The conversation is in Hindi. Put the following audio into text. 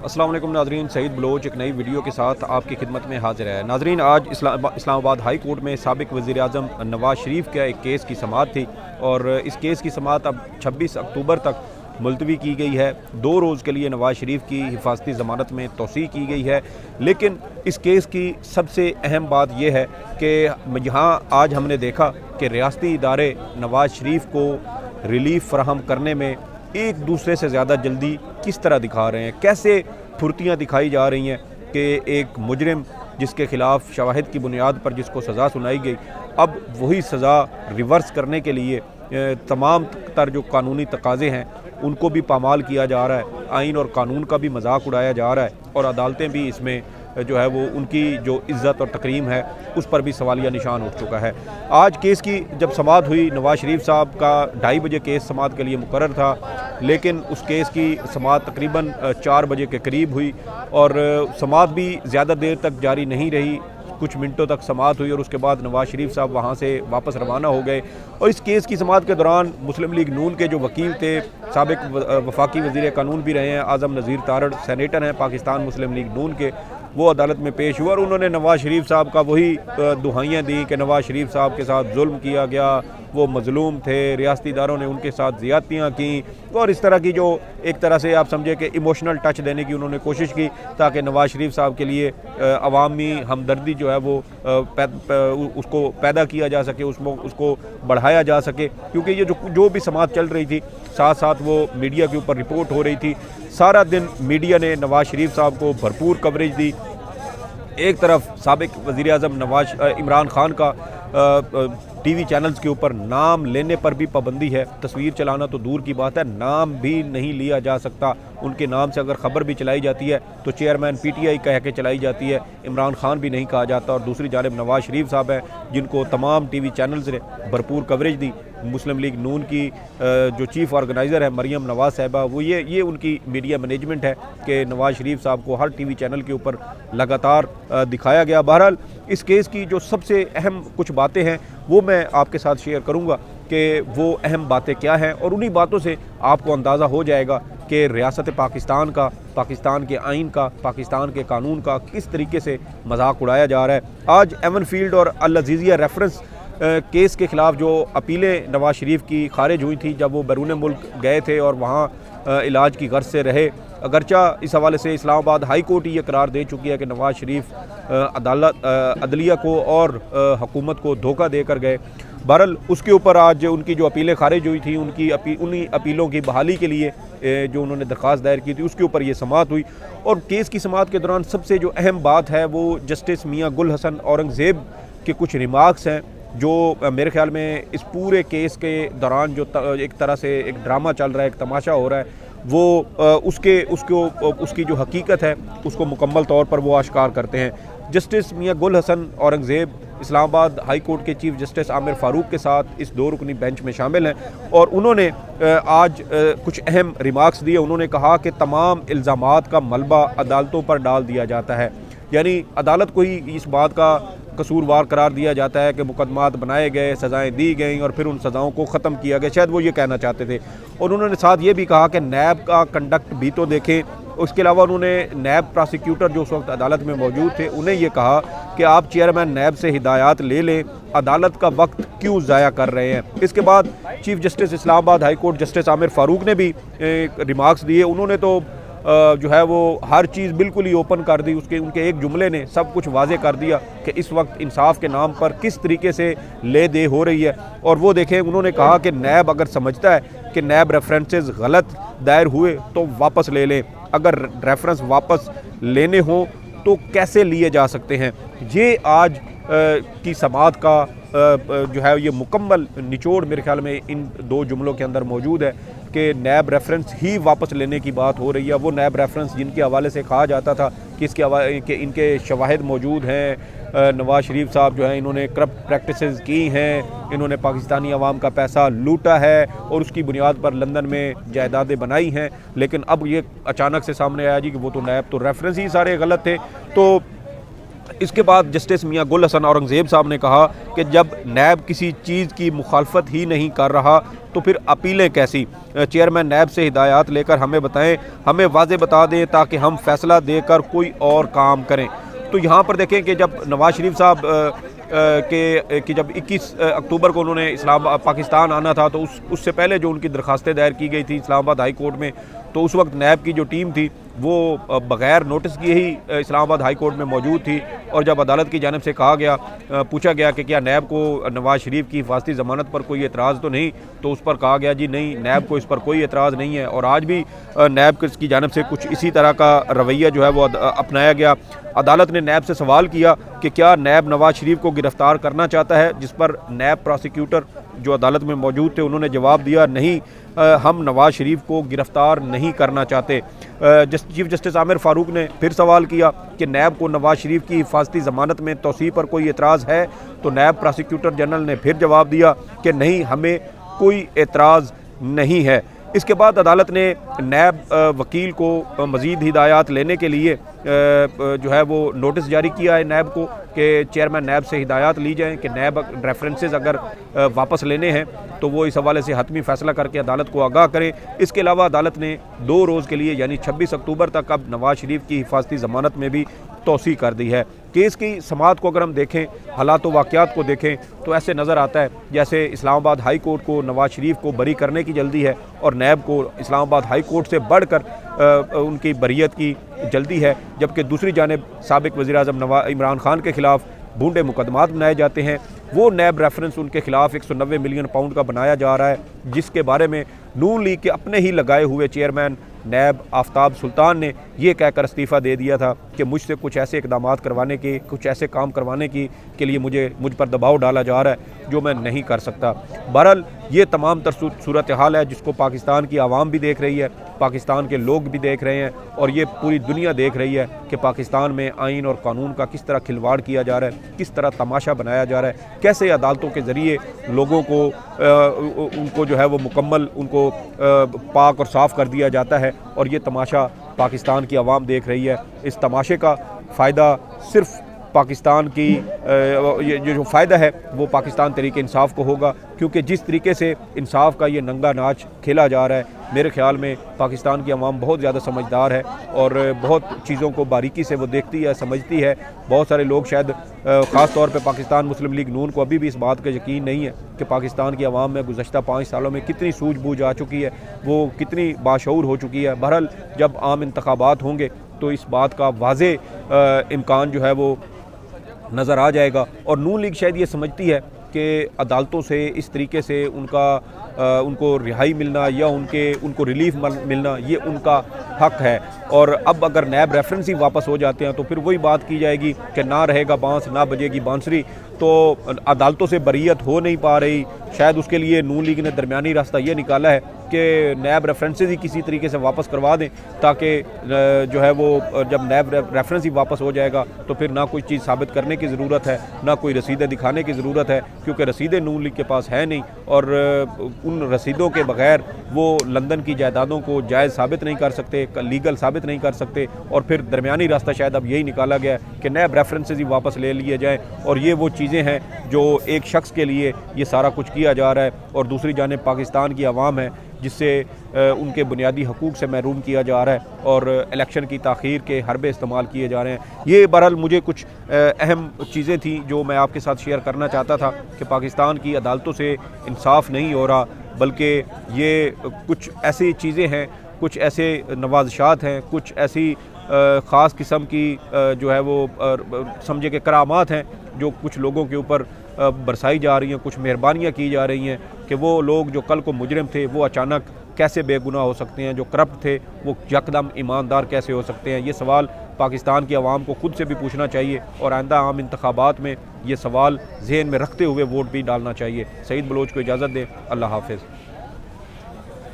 अस्सलाम वालेकुम नाजरीन, सईद बलोच एक नई वीडियो के साथ आपकी खिदमत में हाजिर है। नाजरीन, आज इस्लामाबाद हाई कोर्ट में साबिक वज़ीर आज़म नवाज़ शरीफ का एक केस की समाअत थी और इस केस की समाअत अब 26 अक्टूबर तक मुलतवी की गई है। 2 रोज़ के लिए नवाज़ शरीफ की हिफाजती ज़मानत में तोसी की गई है। लेकिन इस केस की सबसे अहम बात यह है कि यहाँ आज हमने देखा कि रियासती इदारे नवाज़ शरीफ को रिलीफ फराहम करने में एक दूसरे से ज़्यादा जल्दी किस तरह दिखा रहे हैं, कैसे फुर्तियाँ दिखाई जा रही हैं कि एक मुजरिम जिसके ख़िलाफ़ शवाहिद की बुनियाद पर जिसको सज़ा सुनाई गई, अब वही सज़ा रिवर्स करने के लिए तमाम तर जो कानूनी तकाज़े हैं उनको भी पामाल किया जा रहा है। आइन और कानून का भी मजाक उड़ाया जा रहा है और अदालतें भी इसमें जो है वो उनकी जो इज़्ज़त और तकरीम है उस पर भी सवालिया निशान उठ चुका है। आज केस की जब समाअत हुई, नवाज़ शरीफ साहब का 2:30 बजे केस समाअत के लिए मुकर्रर था, लेकिन उस केस की समाअत तकरीबन 4 बजे के करीब हुई और समाअत भी ज़्यादा देर तक जारी नहीं रही। कुछ मिनटों तक समाअत हुई और उसके बाद नवाज़ शरीफ साहब वहाँ से वापस रवाना हो गए। और इस केस की समाअत के दौरान मुस्लिम लीग नून के जो वकील थे, साबिक वफाकी वज़ीर कानून भी रहे हैं आज़म नज़ीर तारड़, सेनेटर हैं पाकिस्तान मुस्लिम लीग नून के, वो अदालत में पेश हुआ और उन्होंने नवाज़ शरीफ साहब का वही दुहाइयाँ दी कि नवाज़ शरीफ साहब के साथ जुल्म किया गया, वो मज़लूम थे, रियासती इदारों ने उनके साथ ज़्यादतियाँ की और इस तरह की जो एक तरह से आप समझे कि इमोशनल टच देने की उन्होंने कोशिश की ताकि नवाज़ शरीफ साहब के लिए अवामी हमदर्दी जो है वो उसको पैदा किया जा सके, उसको बढ़ाया जा सके। क्योंकि ये जो भी समाअत चल रही थी, साथ साथ वो मीडिया के ऊपर रिपोर्ट हो रही थी, सारा दिन मीडिया ने नवाज़ शरीफ साहब को भरपूर कवरेज दी। एक तरफ साबिक वज़ीर आज़म इमरान खान का टीवी चैनल्स के ऊपर नाम लेने पर भी पाबंदी है, तस्वीर चलाना तो दूर की बात है, नाम भी नहीं लिया जा सकता। उनके नाम से अगर ख़बर भी चलाई जाती है तो चेयरमैन PTI कह के चलाई जाती है, इमरान खान भी नहीं कहा जाता। और दूसरी जानिब नवाज़ शरीफ साहब हैं जिनको तमाम टीवी चैनल्स ने भरपूर कवरेज दी। मुस्लिम लीग नून की जो चीफ़ ऑर्गेनाइज़र है मरियम नवाज़ साहिबा, वो ये उनकी मीडिया मैनेजमेंट है कि नवाज़ शरीफ साहब को हर टीवी चैनल के ऊपर लगातार दिखाया गया। बहरहाल इस केस की जो सबसे अहम कुछ बातें हैं वो मैं आपके साथ शेयर करूंगा कि वो अहम बातें क्या हैं और उन्हीं बातों से आपको अंदाज़ा हो जाएगा कि रियासत पाकिस्तान का, पाकिस्तान के आइन का, पाकिस्तान के कानून का किस तरीके से मजाक उड़ाया जा रहा है। आज एवन फील्ड और अल अज़ीज़िया रेफरेंस केस के ख़िलाफ़ जो अपीलें नवाज़ शरीफ की खारिज हुई थी जब वो बैरून मुल्क गए थे और वहाँ इलाज की गर्ज से रहे, अगरचा इस हवाले से इस्लामाबाद हाई कोर्ट ये करार दे चुकी है कि नवाज़ शरीफ अदलिया को और हुकूमत को धोखा देकर गए। बहरहाल उसके ऊपर आज उनकी जो अपीलें खारिज हुई थी, उन्हीं अपीलों की बहाली के लिए जो उन्होंने दरख्वास्त दायर की थी उसके ऊपर ये समाअत हुई। और केस की समाअत के दौरान सबसे जो अहम बात है वो जस्टिस मियाँ गुल हसन औरंगज़ेब के कुछ रिमार्क्स हैं जो मेरे ख्याल में इस पूरे केस के दौरान जो एक तरह से एक ड्रामा चल रहा है, एक तमाशा हो रहा है, वो उसकी जो हकीकत है उसको मुकम्मल तौर पर वो आश्कार करते हैं। जस्टिस मियाँ गुल हसन औरंगज़ेब इस्लामाबाद हाई कोर्ट के चीफ जस्टिस आमिर फ़ारूक के साथ इस 2 रुकनी बेंच में शामिल हैं और उन्होंने आज कुछ अहम रिमार्क्स दिए। उन्होंने कहा कि तमाम इल्ज़ामात का मलबा अदालतों पर डाल दिया जाता है, यानी अदालत को ही इस बात का कसूरवार करार दिया जाता है कि मुकदमात बनाए गए, सज़ाएं दी गई और फिर उन सज़ाओं को ख़त्म किया गया, शायद वो ये कहना चाहते थे। और उन्होंने साथ ये भी कहा कि नैब का कंडक्ट भी तो देखें। उसके अलावा उन्होंने नैब प्रोसिक्यूटर जो उस वक्त अदालत में मौजूद थे उन्हें ये कहा कि आप चेयरमैन नैब से हिदायत ले लें, अदालत का वक्त क्यों ज़ाया कर रहे हैं। इसके बाद chief justice Islamabad high court justice Aamir Farooq ने भी रिमार्क्स दिए। उन्होंने तो जो है वो हर चीज़ बिल्कुल ही ओपन कर दी, उनके एक जुमले ने सब कुछ वाजे कर दिया कि इस वक्त इंसाफ के नाम पर किस तरीके से ले दे हो रही है। और वो देखें, उन्होंने कहा कि नैब अगर समझता है कि नैब रेफरेंसेस गलत दायर हुए तो वापस ले लें, अगर रेफरेंस वापस लेने हों तो कैसे लिए जा सकते हैं। ये आज की समाअत का जो है ये मुकम्मल निचोड़ मेरे ख्याल में इन 2 जुमलों के अंदर मौजूद है कि नैब रेफरेंस ही वापस लेने की बात हो रही है। वो नैब रेफरेंस जिनके हवाले से कहा जाता था कि इनके शवाहिद मौजूद हैं, नवाज़ शरीफ साहब जो हैं इन्होंने करप्ट प्रैक्टिसेस की हैं, इन्होंने पाकिस्तानी अवाम का पैसा लूटा है और उसकी बुनियाद पर लंदन में जायदादें बनाई हैं। लेकिन अब ये अचानक से सामने आया जी कि वो तो नैब तो रेफरेंस ही सारे गलत थे। तो इसके बाद जस्टिस मियां गुल हसन औरंगज़ेब साहब ने कहा कि जब नैब किसी चीज़ की मुखालफत ही नहीं कर रहा तो फिर अपीलें कैसी। चेयरमैन नैब से हिदायत लेकर हमें बताएं, हमें वाज़े बता दें ताकि हम फैसला देकर कोई और काम करें। तो यहाँ पर देखें कि जब नवाज शरीफ साहब कि जब 21 अक्टूबर को उन्होंने पाकिस्तान आना था तो उससे पहले जो उनकी दरखास्तें दायर की गई थी इस्लामाबाद हाई कोर्ट में, तो उस वक्त नैब की जो टीम थी वो बग़ैर नोटिस किए ही इस्लामाबाद हाई कोर्ट में मौजूद थी। और जब अदालत की जानिब से कहा गया, पूछा गया कि क्या नैब को नवाज शरीफ की हिफाजती ज़मानत पर कोई एतराज़ तो नहीं, तो उस पर कहा गया जी नहीं, नैब को इस पर कोई एतराज़ नहीं है। और आज भी नैब की जानिब से कुछ इसी तरह का रवैया जो है वो अपनाया गया। अदालत ने नैब से सवाल किया कि क्या नैब नवाज शरीफ को गिरफ़्तार करना चाहता है, जिस पर नैब प्रोसिक्यूटर जो अदालत में मौजूद थे उन्होंने जवाब दिया नहीं, हम नवाज शरीफ को गिरफ़्तार नहीं करना चाहते। चीफ जस्टिस आमिर फ़ारूक ने फिर सवाल किया कि नैब को नवाज शरीफ की हिफाजती ज़मानत में तौसीह पर कोई एतराज़ है, तो नैब प्रोसिक्यूटर जनरल ने फिर जवाब दिया कि नहीं, हमें कोई एतराज़ नहीं है। इसके बाद अदालत ने नैब वकील को मज़ीद हिदायत लेने के लिए जो है वो नोटिस जारी किया है नैब को कि चेयरमैन नैब से हिदायत ली जाएँ कि नैब रेफरेंसेस अगर वापस लेने हैं तो वो इस हवाले से हतमी फ़ैसला करके अदालत को आगाह करें। इसके अलावा अदालत ने 2 रोज़ के लिए यानी 26 अक्टूबर तक अब नवाज शरीफ की हिफाजती ज़मानत में भी तौसीह कर दी है। केस की समाअत को अगर हम देखें, हालात व वाक़यात को देखें तो ऐसे नज़र आता है जैसे इस्लामाबाद हाई कोर्ट को नवाज शरीफ को बरी करने की जल्दी है और नैब को इस्लामाबाद हाई कोर्ट से बढ़कर उनकी बरीयत की जल्दी है, जबकि दूसरी जानिब साबिक़ वज़ीर-ए-आज़म इमरान खान के ख़िलाफ़ बूंदे मुकदमात बनाए जाते हैं। वो नैब रेफरेंस उनके खिलाफ 190 मिलियन पाउंड का बनाया जा रहा है, जिसके बारे में नून लीग के अपने ही लगाए हुए चेयरमैन नैब आफ्ताब सुल्तान ने ये कहकर इस्तीफ़ा दे दिया था कि मुझसे कुछ ऐसे इक़दामात करवाने के, कुछ ऐसे काम करवाने के लिए मुझ पर दबाव डाला जा रहा है जो मैं नहीं कर सकता। बहरहाल ये तमाम तर सूरत हाल है जिसको पाकिस्तान की आवाम भी देख रही है, पाकिस्तान के लोग भी देख रहे हैं और ये पूरी दुनिया देख रही है कि पाकिस्तान में आइन और कानून का किस तरह खिलवाड़ किया जा रहा है, किस तरह तमाशा बनाया जा रहा है, कैसे अदालतों के ज़रिए लोगों को उनको जो है वो मुकम्मल उनको पाक और साफ़ कर दिया जाता है। और ये तमाशा पाकिस्तान की आवाम देख रही है। इस तमाशे का फ़ायदा सिर्फ़ पाकिस्तान की ये जो फ़ायदा है वो पाकिस्तान तरीके इंसाफ को होगा, क्योंकि जिस तरीके से इंसाफ का ये नंगा नाच खेला जा रहा है, मेरे ख़्याल में पाकिस्तान की आवाम बहुत ज़्यादा समझदार है और बहुत चीज़ों को बारीकी से वो देखती है, समझती है। बहुत सारे लोग शायद ख़ास तौर पे पाकिस्तान मुस्लिम लीग नून को अभी भी इस बात का यकीन नहीं है कि पाकिस्तान की आवाम में गुज़श्ता 5 सालों में कितनी सूझबूझ आ चुकी है, वो कितनी बाशऊर हो चुकी है। बहरहाल जब आम इंतखाबात होंगे तो इस बात का वाज़े इम्कान जो है वो नज़र आ जाएगा। और नून लीग शायद ये समझती है कि अदालतों से इस तरीके से उनको रिहाई मिलना या उनको रिलीफ मिलना ये उनका हक है। और अब अगर नैब रेफरेंस ही वापस हो जाते हैं तो फिर वही बात की जाएगी कि ना रहेगा बांस ना बजेगी बांसुरी। तो अदालतों से बरीयत हो नहीं पा रही, शायद उसके लिए नून लीग ने दरमियानी रास्ता ये निकाला है कि नैब रेफरेंसेस ही किसी तरीके से वापस करवा दें, ताकि जो है वो जब नैब रेफरेंस ही वापस हो जाएगा तो फिर ना कोई चीज़ साबित करने की ज़रूरत है, ना कोई रसीदें दिखाने की ज़रूरत है, क्योंकि रसीदें नून लीग के पास है नहीं और उन रसीदों के बगैर वो लंदन की जायदादों को जायज़ साबित नहीं कर सकते, लीगल साबित नहीं कर सकते। और फिर दरमियानी रास्ता शायद अब यही निकाला गया कि नैब रेफरेंसेस ही वापस ले लिए जाएँ। और ये वो चीज़ें हैं जो एक शख्स के लिए ये सारा कुछ किया जा रहा है और दूसरी जानिब पाकिस्तान की आवाम है जिससे उनके बुनियादी हकूक़ से महरूम किया जा रहा है और इलेक्शन की ताख़ीर के हरबे इस्तेमाल किए जा रहे हैं। ये बहरहाल मुझे कुछ अहम चीज़ें थी जो मैं आपके साथ शेयर करना चाहता था कि पाकिस्तान की अदालतों से इंसाफ नहीं हो रहा, बल्कि ये कुछ ऐसी चीज़ें हैं, कुछ ऐसे नवाज़शात हैं, कुछ ऐसी ख़ास किस्म की जो है वो समझे कि करामात हैं जो कुछ लोगों के ऊपर बरसाई जा रही हैं, कुछ मेहरबानियाँ की जा रही हैं कि वो लोग जो कल को मुजरिम थे वो अचानक कैसे बेगुनाह हो सकते हैं, जो करप्ट थे वो यकदम ईमानदार कैसे हो सकते हैं। ये सवाल पाकिस्तान की आवाम को खुद से भी पूछना चाहिए और आइंदा आम इंतखाबात में ये सवाल जहन में रखते हुए वोट भी डालना चाहिए। सईद बलोच को इजाज़त दें। अल्लाह हाफ़िज़।